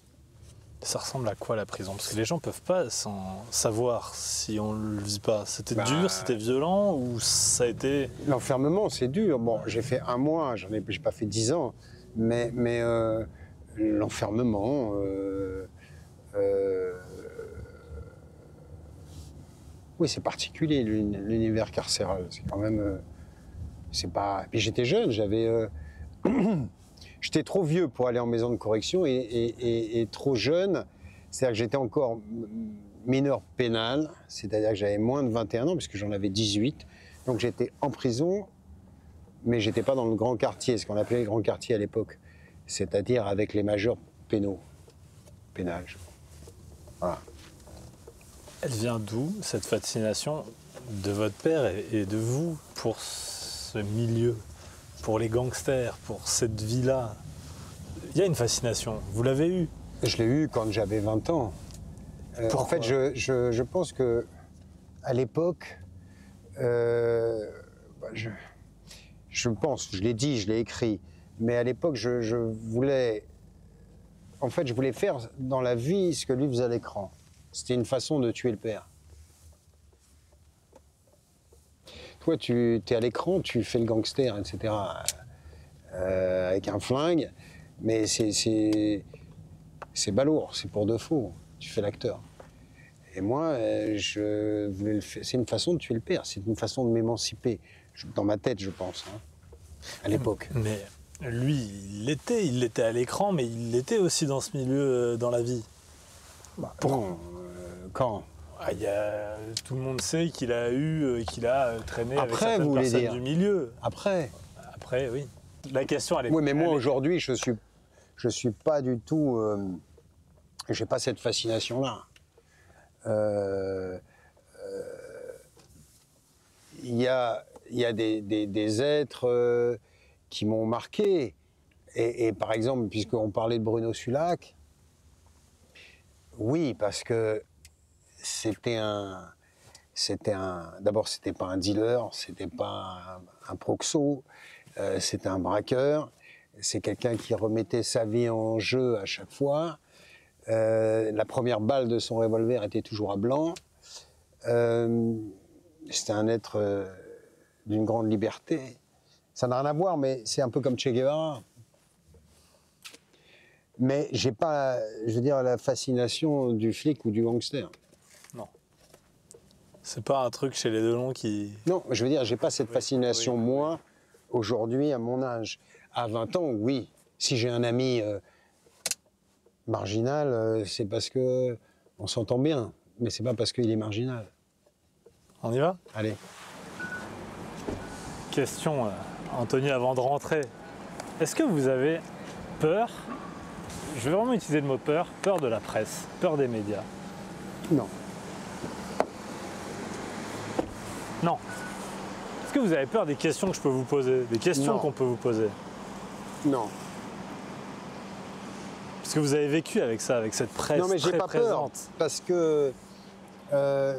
Ça ressemble à quoi la prison? Parce que les gens peuvent pas savoir si on le vit pas. C'était dur, c'était violent ou ça a été... L'enfermement, c'est dur. Bon, j'ai fait un mois, j'ai pas fait 10 ans. Mais l'enfermement... oui, c'est particulier, l'univers carcéral. C'est quand même... c'est pas... Puis j'étais jeune, j'étais trop vieux pour aller en maison de correction et trop jeune. C'est-à-dire que j'étais encore mineur pénal, c'est-à-dire que j'avais moins de 21 ans, puisque j'en avais 18. Donc j'étais en prison, mais j'étais pas dans le grand quartier, ce qu'on appelait le grand quartier à l'époque. C'est-à-dire avec les majeurs pénage. Voilà. Elle vient d'où, cette fascination de votre père et de vous pour ce milieu, pour les gangsters, pour cette vie-là? Il y a une fascination, vous l'avez eue? Je l'ai eue quand j'avais 20 ans. En fait, je pense que à l'époque, je pense, je l'ai dit, je l'ai écrit, mais à l'époque, je voulais faire dans la vie ce que lui faisait à l'écran. C'était une façon de tuer le père. Toi, tu es à l'écran, tu fais le gangster, etc., avec un flingue, mais c'est balourd, c'est pour de faux. Tu fais l'acteur. Et moi, je voulais le faire. C'est une façon de tuer le père, c'est une façon de m'émanciper. Dans ma tête, je pense, hein, à l'époque. Mais lui, il l'était à l'écran, mais il l'était aussi dans ce milieu, dans la vie. Non, quand? Tout le monde sait qu'il a traîné avec Après, certaines vous voulez personnes dire du milieu. Après, Oui. La question, elle est... oui, mais moi, aujourd'hui, je suis pas du tout... j'ai pas cette fascination-là. Il y a des êtres qui m'ont marqué. Et par exemple, puisqu'on parlait de Bruno Sulac, oui, parce que d'abord, c'était pas un dealer, c'était pas un proxo, c'était un braqueur. C'est quelqu'un qui remettait sa vie en jeu à chaque fois. La première balle de son revolver était toujours à blanc. C'était un être d'une grande liberté. Ça n'a rien à voir, mais c'est un peu comme Che Guevara. Mais j'ai pas, je veux dire, la fascination du flic ou du gangster. Non. C'est pas un truc chez les Delon qui... Non, je veux dire, j'ai pas cette fascination, moi, aujourd'hui, à mon âge. À 20 ans, oui. Si j'ai un ami marginal, c'est parce que on s'entend bien, mais c'est pas parce qu'il est marginal. On y va? Allez. Question, Anthony, avant de rentrer. Est-ce que vous avez peur, je vais vraiment utiliser le mot peur, peur de la presse, peur des médias? Non. Non. Est-ce que vous avez peur des questions que je peux vous poser, des questions Non. qu'on peut vous poser? Non. Parce que vous avez vécu avec ça, avec cette presse Non, mais j'ai très pas peur. présente. Parce que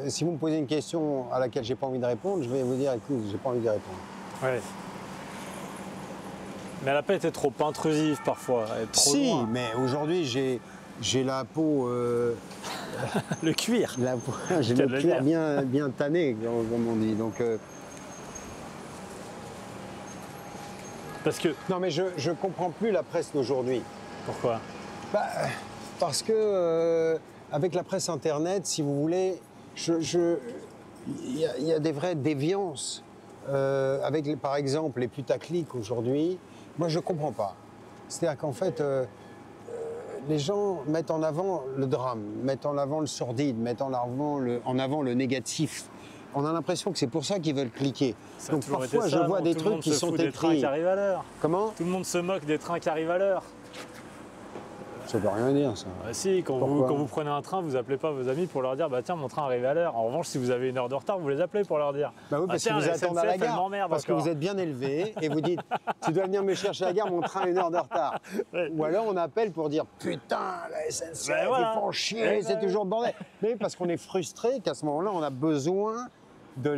si vous me posez une question à laquelle j'ai pas envie de répondre, je vais vous dire, écoute, j'ai pas envie d'y répondre. Ouais. Mais elle n'a pas été trop intrusive parfois, elle est trop Si, loin. mais aujourd'hui, j'ai la peau, Le cuir. j'ai Qu'elle le veut cuir dire. bien tanné, comme on dit. Donc, Parce que, non, mais je comprends plus la presse d'aujourd'hui. pourquoi? Bah, parce que avec la presse internet, si vous voulez, il y a des vraies déviances. Avec, par exemple, les putaclics aujourd'hui, moi, je comprends pas. C'est-à-dire qu'en fait, les gens mettent en avant le drame, mettent en avant le sordide, mettent en avant le négatif. On a l'impression que c'est pour ça qu'ils veulent cliquer. Ça a Donc toujours été parfois, je ça, vois non? des Tout le trucs monde qui se sont fout des trains écrits. qui arrivent à l'heure. Comment? Tout le monde se moque des trains qui arrivent à l'heure. Ça veut rien dire, ça. Ah si, quand Pourquoi vous prenez un train, vous appelez pas vos amis pour leur dire bah tiens mon train arrive à l'heure. En revanche, si vous avez une heure de retard, vous les appelez pour leur dire. Bah oui, Ah parce tiens, que vous la attendez à la SNCF, elle gare. m'emmerde Parce que encore. vous êtes bien élevé et vous dites tu dois venir me chercher à la gare, mon train a une heure de retard. Ouais. Ou alors on appelle pour dire putain, la SNCF, Ben voilà. ils font chier, Ouais, c'est ouais. toujours le bordel. Mais parce qu'on est frustré qu'à ce moment-là, on a besoin de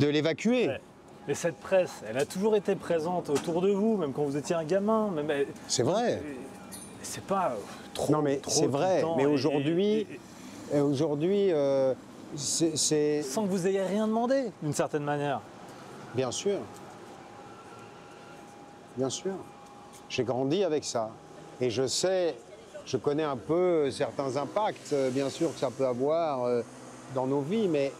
l'évacuer. Ouais. Mais cette presse, elle a toujours été présente autour de vous, même quand vous étiez un gamin. Même, C'est vrai. c'est pas trop. Non mais trop c'est tout le vrai. temps. Mais Et- aujourd'hui, c'est sans que vous ayez rien demandé, d'une certaine manière. bien sûr. Bien sûr. J'ai grandi avec ça. Et je connais un peu certains impacts, bien sûr, que ça peut avoir dans nos vies, mais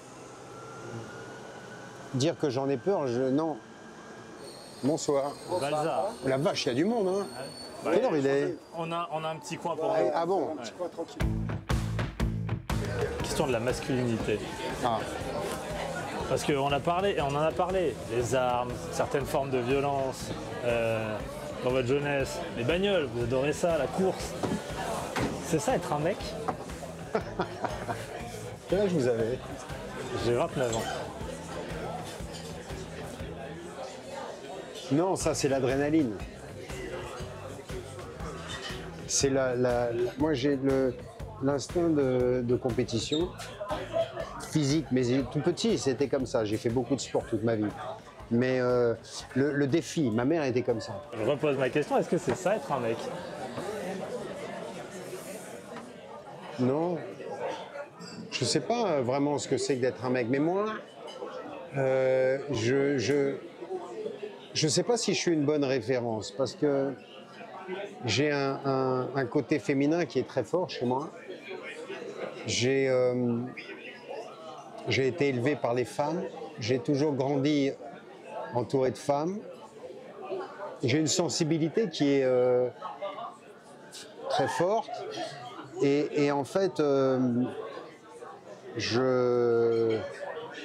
dire que j'en ai peur, non. Bonsoir. Balza. La vache, il y a du monde, hein. Quelle heure il est? On a un petit coin pour vous. Ah bon? Question de la masculinité. Ah. Parce qu'on en a parlé, les armes, certaines formes de violence, dans votre jeunesse, les bagnoles, vous adorez ça, la course. C'est ça être un mec? Quel âge vous avez? J'ai 29 ans. Non, ça c'est l'adrénaline. C'est moi j'ai l'instinct de compétition physique, mais tout petit c'était comme ça. J'ai fait beaucoup de sport toute ma vie. Mais le défi, ma mère était comme ça. Je repose ma question, est-ce que c'est ça être un mec? Non, je sais pas vraiment ce que c'est que d'être un mec, mais moi, je sais pas si je suis une bonne référence parce que j'ai un côté féminin qui est très fort chez moi. J'ai été élevé par les femmes, j'ai toujours grandi entouré de femmes. J'ai une sensibilité qui est très forte et en fait,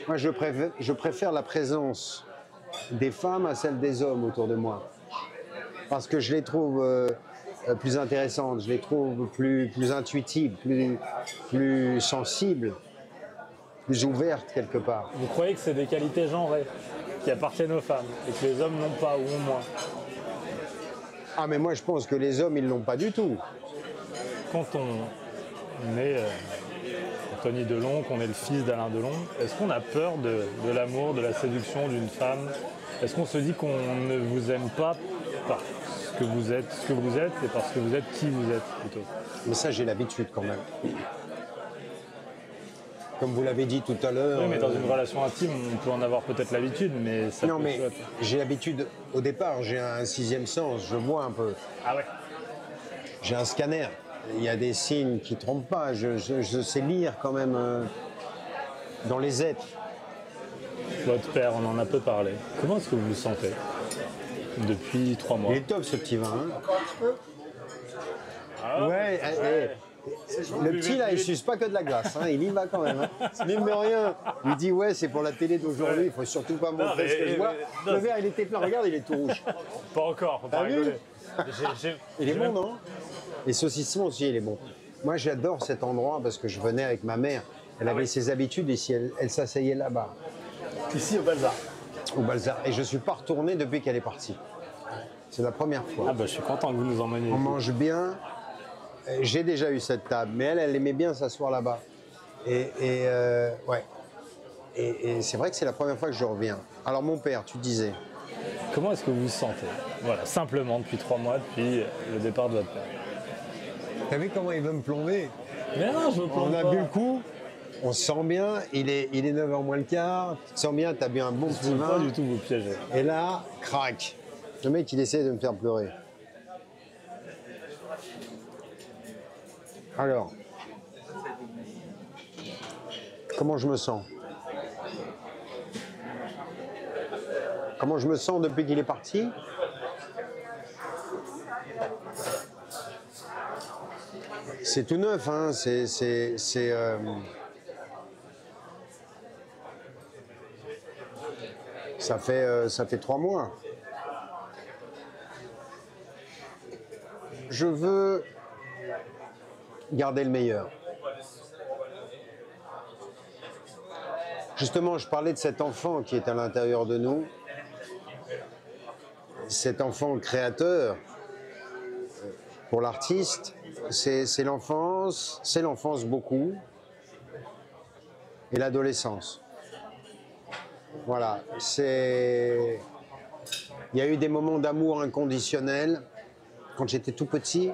moi je préfère la présence des femmes à celle des hommes autour de moi. Parce que je les trouve plus intéressantes, je les trouve plus intuitives, plus sensibles, plus ouvertes quelque part. Vous croyez que c'est des qualités genrées qui appartiennent aux femmes et que les hommes n'ont pas ou ont moins? Ah mais moi je pense que les hommes ils l'ont pas du tout. Quand on est Anthony Delon, qu'on est le fils d'Alain Delon, est-ce qu'on a peur de l'amour, de la séduction d'une femme? Est-ce qu'on se dit qu'on ne vous aime pas parce que vous êtes ce que vous êtes et parce que vous êtes qui vous êtes plutôt? Mais ça j'ai l'habitude quand même. Comme vous l'avez dit tout à l'heure. Oui, mais dans une relation intime, on peut en avoir peut-être l'habitude, mais ça Non peut mais chouette. j'ai l'habitude, au départ j'ai un sixième sens, je vois un peu. Ah ouais. J'ai un scanner, il y a des signes qui ne trompent pas, je sais lire quand même dans les êtres. Votre père, on en a peu parlé. Comment est-ce que vous vous sentez depuis 3 mois? Il est top ce petit vin. Hein. Ah Ouais, Le petit là, il suce pas que de la glace, hein, il y va quand même. Hein. Mine de rien, il lui dit ouais, c'est pour la télé d'aujourd'hui, il faut surtout pas montrer ce que je vois. Le verre, il était plein, regarde, il est tout rouge. Pas encore, faut pas T'as vu rigoler. Il est bon, non? Les saucissons aussi, il est bon. Moi, j'adore cet endroit parce que je venais avec ma mère. Elle avait ses habitudes ici, elle s'asseyait là-bas. Ici au Balzar. Au Balzar. Et je ne suis pas retourné depuis qu'elle est partie. C'est la première fois. Ah bah je suis content que vous nous emmeniez. On mange bien. J'ai déjà eu cette table, mais elle aimait bien s'asseoir là-bas. Ouais. Et c'est vrai que c'est la première fois que je reviens. Alors mon père, tu disais. Comment est-ce que vous vous sentez? Voilà, simplement depuis 3 mois, depuis le départ de votre père. T'as vu comment il veut me plomber? Mais non, je me plombe On a pas. bu le coup, on se sent bien, il est 9h moins le quart, tu te sens bien, t'as bu un bon petit Je ne veux pas vin. du tout vous piéger. Et là, crac. Le mec, il essaie de me faire pleurer. Alors, comment je me sens? Comment je me sens depuis qu'il est parti? C'est tout neuf, hein. Ça fait 3 mois. Je veux garder le meilleur. Justement, je parlais de cet enfant qui est à l'intérieur de nous, cet enfant créateur pour l'artiste, c'est l'enfance beaucoup, et l'adolescence. Voilà, il y a eu des moments d'amour inconditionnel quand j'étais tout petit,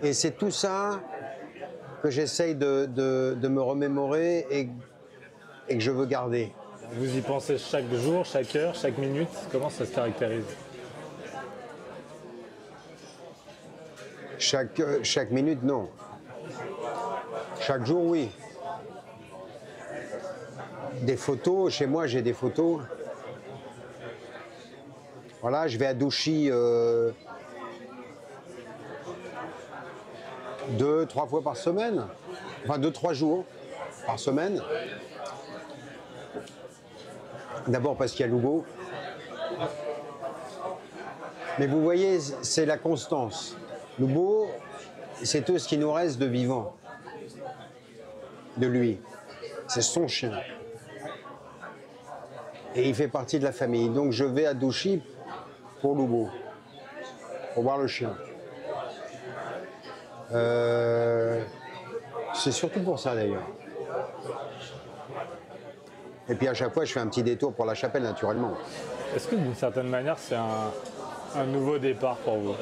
et c'est tout ça que j'essaye de me remémorer et que je veux garder. Vous y pensez chaque jour, chaque heure, chaque minute? Comment ça se caractérise? Chaque minute, non. Chaque jour, oui. Des photos, chez moi j'ai des photos. Voilà, je vais à Douchy 2-3 fois par semaine. Enfin 2-3 jours par semaine. D'abord parce qu'il y a Lugo. Mais vous voyez, c'est la constance. Lugo, c'est tout ce qui nous reste de vivant. De lui. C'est son chien. Et il fait partie de la famille. Donc je vais à Douchy pour Lugo. Pour voir le chien. C'est surtout pour ça d'ailleurs. Et puis à chaque fois, je fais un petit détour pour la chapelle, naturellement. Est-ce que d'une certaine manière, c'est un nouveau départ pour vous?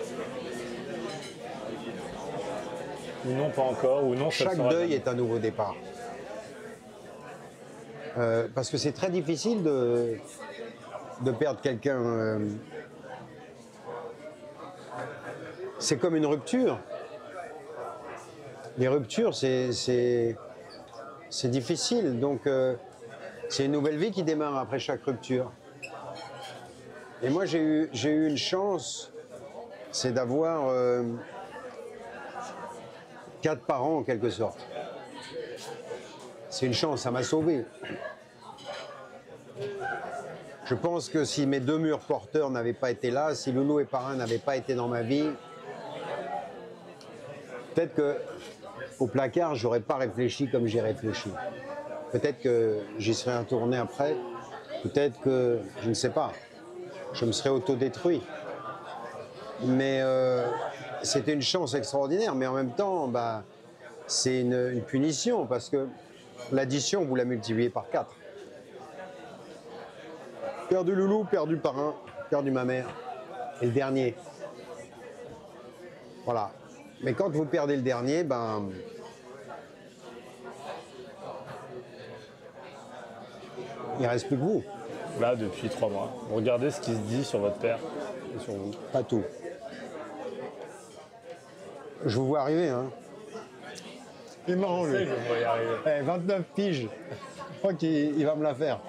Ou non, pas encore, ou non, ça Chaque sera deuil jamais. est un nouveau départ. Parce que c'est très difficile de perdre quelqu'un. C'est comme une rupture. Les ruptures, c'est difficile. Donc, c'est une nouvelle vie qui démarre après chaque rupture. Et moi, j'ai eu une chance, c'est d'avoir 4 parents en quelque sorte. C'est une chance, ça m'a sauvé. Je pense que si mes 2 murs porteurs n'avaient pas été là, si Loulou et Parrain n'avaient pas été dans ma vie, peut-être que au placard, j'aurais pas réfléchi comme j'ai réfléchi. Peut-être que j'y serais retourné après. Peut-être que, je ne sais pas, je me serais autodétruit. Mais c'était une chance extraordinaire. Mais en même temps, bah, c'est une punition parce que l'addition, vous la multipliez par 4. Perdu Loulou, perdu Parrain, perdu ma mère. Et le dernier. Voilà. Mais quand vous perdez le dernier, ben... il ne reste plus que vous. Là, depuis 3 mois. Regardez ce qui se dit sur votre père et sur vous. Pas tout. Je vous vois arriver, hein. Il est marrant, Je sais lui. que vous voyez arriver. 29 piges. Je crois qu'il va me la faire.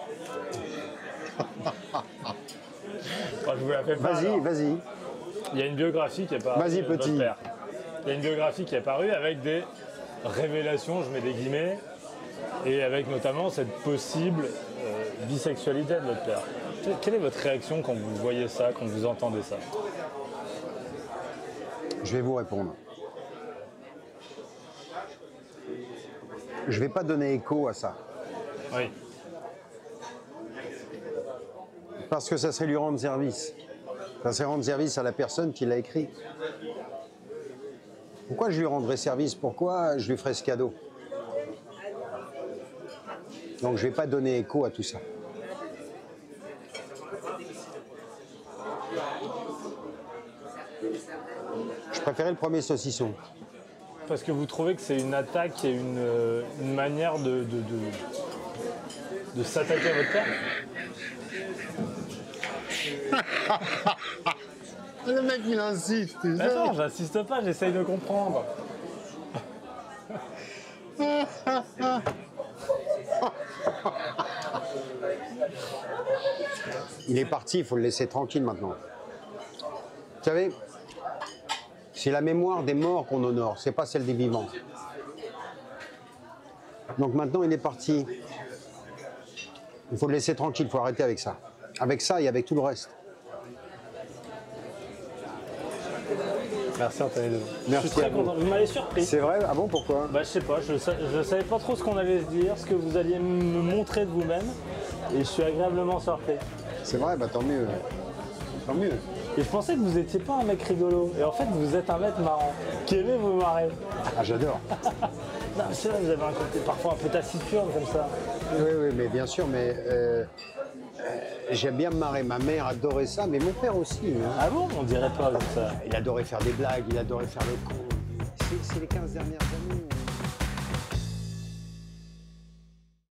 Moi, je vous la fais pas, Vas-y, alors. vas-y. Il y a une biographie qui est pas Vas-y, de votre petit. père. il y a une biographie qui est apparue avec des révélations, je mets des guillemets, et avec notamment cette possible bisexualité de votre père. Quelle est votre réaction quand vous voyez ça, quand vous entendez ça? Je vais vous répondre. Je ne vais pas donner écho à ça. Oui. Parce que ça serait lui rendre service. Ça serait rendre service à la personne qui l'a écrit. Pourquoi je lui rendrais service? Pourquoi je lui ferais ce cadeau? Donc je ne vais pas donner écho à tout ça. Je préférais le premier saucisson. Parce que vous trouvez que c'est une attaque et une manière de s'attaquer à votre père? Le mec, il insiste. Attends, j'insiste pas, j'essaye de comprendre. Il est parti, il faut le laisser tranquille maintenant. Vous savez, c'est la mémoire des morts qu'on honore, c'est pas celle des vivants. Donc maintenant, il est parti. Il faut le laisser tranquille, il faut arrêter avec ça. Avec ça et avec tout le reste. Merci Anthony Delon. Merci Je suis très à vous. content, vous m'avez surpris. C'est vrai? Ah bon, pourquoi? Bah je sais pas, je savais pas trop ce qu'on allait se dire, ce que vous alliez me montrer de vous-même, et je suis agréablement surpris. C'est vrai, bah tant mieux. Tant mieux. Et je pensais que vous étiez pas un mec rigolo, et en fait vous êtes un mec marrant, qui aimait vous marrer. Ah, j'adore. Non, c'est vrai, vous avez un côté parfois un peu taciturne comme ça. Oui, oui, mais bien sûr, mais j'aime bien me marrer. Ma mère adorait ça, mais mon père aussi. Hein. Ah bon? On dirait pas comme ça. Il adorait faire des blagues, il adorait faire le con. C'est les 15 dernières années.